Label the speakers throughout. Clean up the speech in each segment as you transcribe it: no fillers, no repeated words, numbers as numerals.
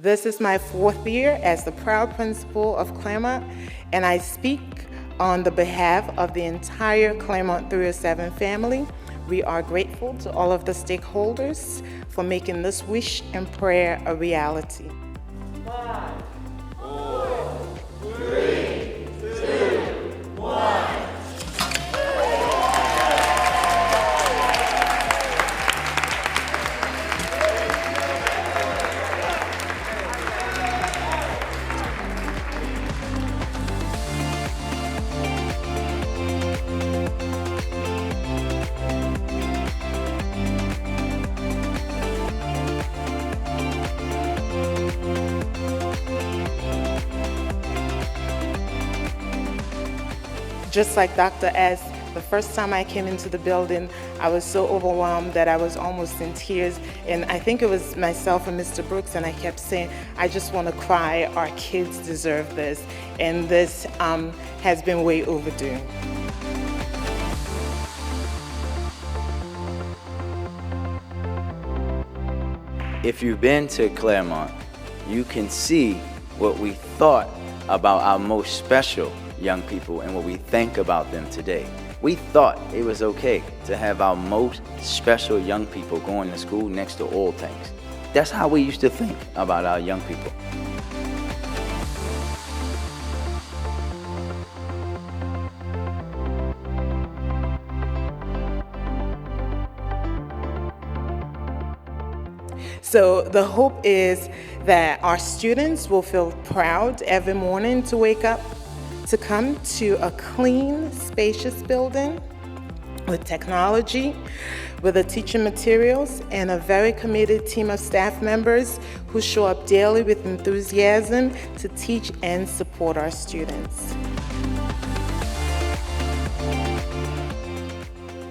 Speaker 1: This is my 4th year as the proud principal of Claremont, and I speak on the behalf of the entire Claremont 307 family. We are grateful to all of the stakeholders for making this wish and prayer a reality. 5, 4, 3, 2, 1. Just like Dr. S, the first time I came into the building, I was so overwhelmed that I was almost in tears. And I think it was myself and Mr. Brooks, and I kept saying, I just want to cry. Our kids deserve this. And this has been way overdue.
Speaker 2: If you've been to Claremont, you can see what we thought about our most special young people and what we think about them today. We thought it was okay to have our most special young people going to school next to oil tanks. That's how we used to think about our young people.
Speaker 1: So the hope is that our students will feel proud every morning to wake up, to come to a clean, spacious building with technology, with the teaching materials, and a very committed team of staff members who show up daily with enthusiasm to teach and support our students.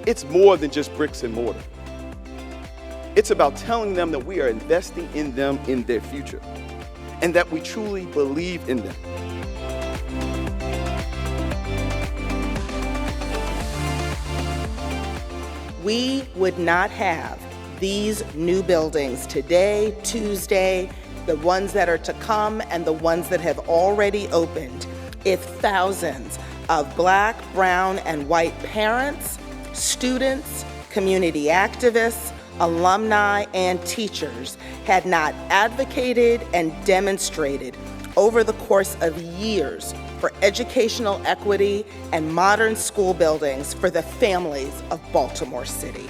Speaker 3: It's more than just bricks and mortar. It's about telling them that we are investing in them in their future, and that we truly believe in them.
Speaker 4: We would not have these new buildings today, Tuesday, the ones that are to come, and the ones that have already opened if thousands of Black, brown, and white parents, students, community activists, alumni, and teachers had not advocated and demonstrated over the course of years for educational equity and modern school buildings for the families of Baltimore City.